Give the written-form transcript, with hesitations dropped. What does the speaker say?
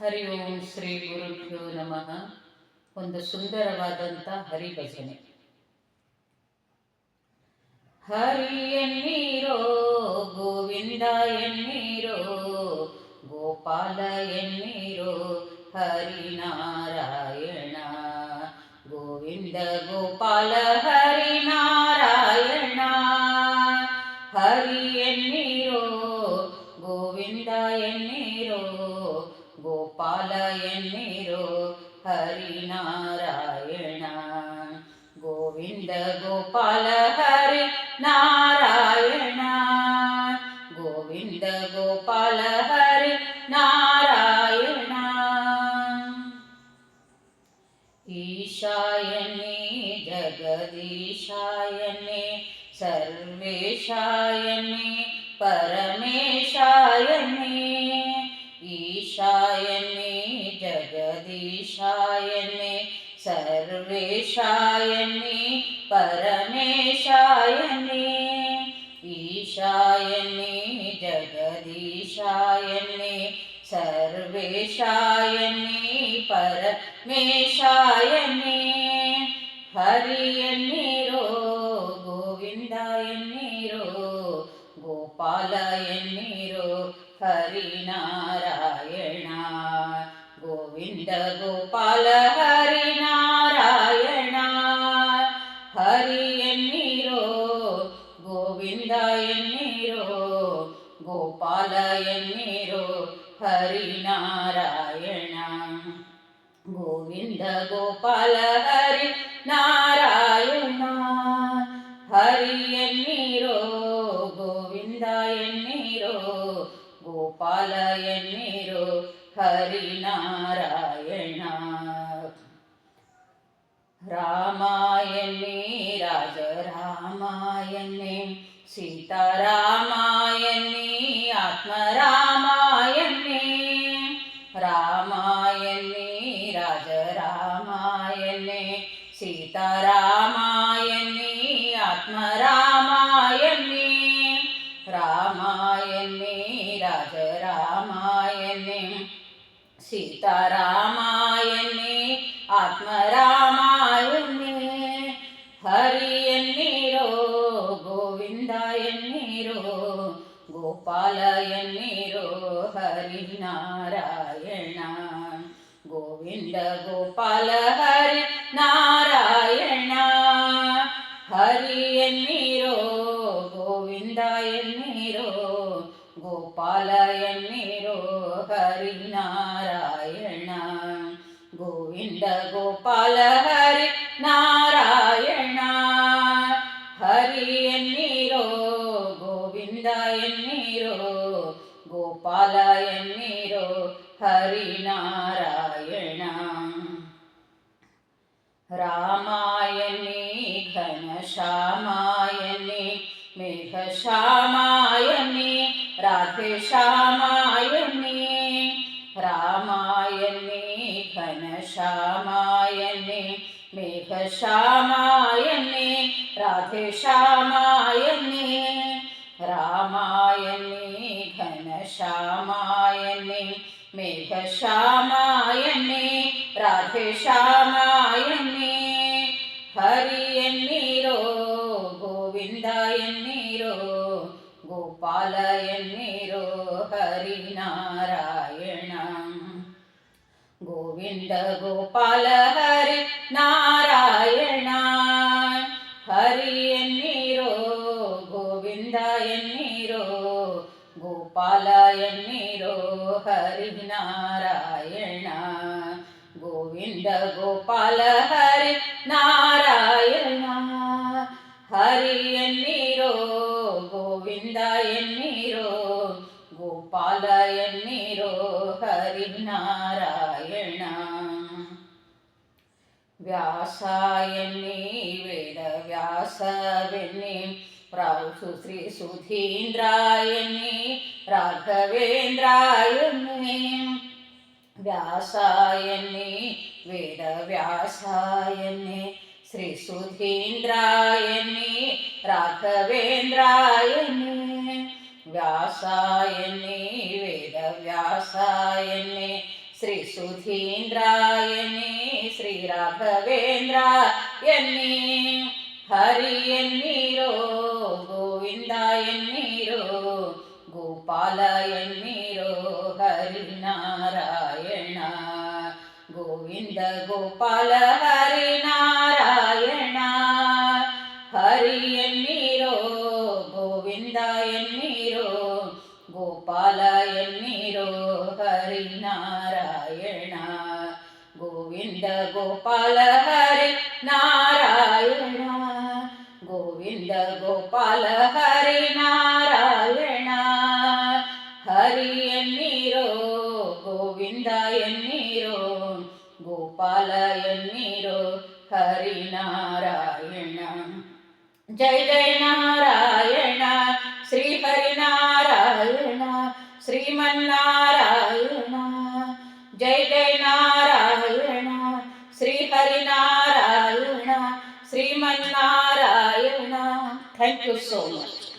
ಹರಿ ಓಂ ಶ್ರೀ ಗುರುಭ್ಯೋ ನಮಃ. ಒಂದು ಸುಂದರವಾದಂಥ ಹರಿಭಜನೆ. ಹರಿ ಎನ್ನೀರೋ ಗೋವಿಂದ ಎನ್ನೀರೋ, ಗೋಪಾಲ ಎನ್ನೀರೋ ಹರಿನಾರಾಯಣ. ಗೋವಿಂದ ಗೋಪಾಲ ಹರಿನಾರಾಯಣ. ಹರಿ ಎನ್ನೀರೋ ಗೋವಿಂದ ಎನ್ನೀರೋ, ಗೋಪಾಲ ಎನ್ನೀರೋ ಹರಿನಾರಾಯಣ. ಗೋವಿಂದ ಗೋಪಾಲ ಹರಿ ನಾರಾಯಣ. ಗೋವಿಂದ ಗೋಪಾಲ ಹರಿ ನಾರಾಯಣ. ಈಶಾಯನೇ ಜಗದೀಶಾಯನೇ, ಸರ್ವೇಶಾಯನೇ ಪರಮೇಶಾಯನೇ. ಈಶಾಯನೇ ಜಗದೀಶಾಯನೇ, ಸರ್ವೇಶಾಯನೇ ಪರಮೇಶಾಯನೇ. ಈಶಾಯನೇ ಜಗದೀಶಾಯನೇ, ಸರ್ವೇಶಾಯನೇ ಪರಮೇಶಾಯನೇ. ಹರಿ ಎನ್ನೀರೋ ಗೋವಿಂದ ಎನ್ನೀರೋ, ಗೋಪಾಲ ಎನ್ನೀರೋ ಹರಿನಾರಾಯಣ. ಗೋವಿಂದ ಗೋಪಾಲ ಹರಿನಾರಾಯಣ. ಹರಿ ಎನ್ನೀರೋ ಗೋವಿಂದ ಎನ್ನೀರೋ, ಗೋಪಾಲ ಎನ್ನೀರೋ ಹರಿನಾರಾಯಣ. ಗೋವಿಂದ ಗೋಪಾಲ ಹರಿ ನಾರಾಯಣ. ಹರಿ ಎನ್ನೀರೋ ಗೋವಿಂದ ಎನ್ನೀರೋ, ಗೋಪಾಲ ಎನ್ನೀರೋ ಹರಿನಾರಾಯಣ. ರಾಮಾಯಣೇ ರಾಜ ರಾಮಾಯಣೇ, ಸೀತಾರಾಮಾಯಣೇ ಆತ್ಮರಾಮಾಯಣೇ. ರಾಮಾಯಣೇ ರಾಜ ರಾಮಾಯಣೇ, ಸೀತಾರಾಮಾಯಣೇ ಆತ್ಮರಾಮಾಯಣೇ. ರಾಮಾಯಣೇ ರಾಜ ರಾಮಾಯಣೇ, ಸೀತಾರಾಮಾಯಣೇ ಆತ್ಮರಾಮಾಯಣೇ. ಹರಿ ಎನ್ನೀರೋ ಗೋವಿಂದ ಎನ್ನೀರೋ, ಗೋಪಾಲ ಎನ್ನೀರೋ ಹರಿನಾರಾಯಣ. ಗೋವಿಂದ ಗೋಪಾಲ ಹರಿ ನಾರಾಯಣ. ಹರಿ ಎನ್ನೀರೋ ಗೋವಿಂದ ಎನ್ನೀರೋ, ಗೋಪಾಲ ಎನ್ನೀರೋ ಹರಿನಾರಾಯಣ. ಗೋವಿಂದ ಗೋಪಾಲ ಹರಿ ನಾರಾಯಣ. ಹರಿ ಎನ್ನೀರೋ ಗೋವಿಂದ ಎನ್ನೀರೋ, ಗೋಪಾಲ ಎನ್ನೀರೋ ಹರಿನಾರಾಯಣ. ರಾಮಾಯಣೇ ಘನಶ್ಯಾಮಾಯಣೇ, ಮೇಘಶ್ಯಾಮಾಯಣೇ ರಾಧೇಶ್ಯಾಮಾಯಣೇ. ರಾಮಾಯಣೇ ಘನಶ್ಯಾಮಾಯಣೇ, ಮೇಘಶ್ಯಾಮಾಯಣೇ ರಾಧೇಶ್ಯಾಮಾಯಣೇ. ರಾಮಾಯಣೇ ಘನಶ್ಯಾಮಾಯಣೇ, ಮೇಘಶ್ಯಾಮಾಯಣೇ ರಾಧೇಶ್ಯಾಮಾಯಣೇ. ಹರಿ ಎನ್ನೀರೋ ಗೋವಿಂದ ಎನ್ನೀರೋ, ಗೋಪಾಲ ಎನ್ನೀರೋ ಹರಿನಾರಾಯಣ. ಗೋವಿಂದ ಗೋಪಾಲ ಹರಿ ನಾರಾಯಣ. ಹರಿ ಎನ್ನೀರೋ ಗೋವಿಂದ ಎನ್ನೀರೋ, ಗೋಪಾಲ ಎನ್ನೀರೋ ಹರಿನಾರಾಯಣ. ಗೋವಿಂದ ಗೋಪಾಲ ಹರಿ ನಾರಾಯಣ. ಹರಿ ಎನ್ನೀರೋ ಗೋವಿಂದ ಎನ್ನೀರೋ, ಗೋಪಾಲ ಎನ್ನೀರೋ ಹರಿನಾರಾಯಣ. ವ್ಯಾಸಾಯನೇ ವೇದ ವ್ಯಾಸವೆನ್ನಿ, ಪ್ರಾಹುಷು ಶ್ರೀ ಸುಧೀಂದ್ರಾಯನೇ ರಾಘವೇಂದ್ರಾಯನೇ. ವ್ಯಾಸಾಯನೇ ವೇದ ವ್ಯಾಸಾಯನೇ, ಶ್ರೀ ಸುಧೀಂದ್ರಾಯನೇ ರಾಘವೇಂದ್ರಾಯನೇ. ವ್ಯಾಸಾಯನೇ ವೇದ ವ್ಯಾಸಾಯನೇ, ಶ್ರೀ ಸುಧೀಂದ್ರ ಎನ್ನಿ ಶ್ರೀ ರಾಘವೇಂದ್ರ ಎನ್ನಿ ಹರಿ ಎನ್ನೀರೋ ಗೋವಿಂದ ಎನ್ನೀರೋ ಗೋಪಾಲ ಎನ್ನೀರೋ ಹರಿನಾರಾಯಣ ಗೋವಿಂದ ಗೋಪಾಲ ಹರಿನಾರಾಯಣ ಹರಿ ಎನ್ನೀರೋ ಗೋವಿಂದ ಎನ್ನೀರೋ ಗೋಪಾಲ ಎನ್ನೀರೋ ಹರಿನಾರಾಯಣ ಗೋವಿಂದ ಗೋಪಾಲ ಹರಿ ನಾರಾಯಣ ಗೋವಿಂದ ಗೋಪಾಲ ಹರಿ ನಾರಾಯಣ ಹರಿ ಎನ್ನೀರೋ ಗೋವಿಂದ ಎನ್ನೀರೋ ಗೋಪಾಲ ಎನ್ನೀರೋ ಹರಿನಾರಾಯಣ ಜಯ ಜಯ ನಾರಾಯಣ ಶ್ರೀ ಹರಿನಾರಾಯಣ ಶ್ರೀಮನ್ನಾರಾಯಣ ಜಯ ಜಯ Narayana Shri Harinarayana Shrimannarayana. Thank you so much.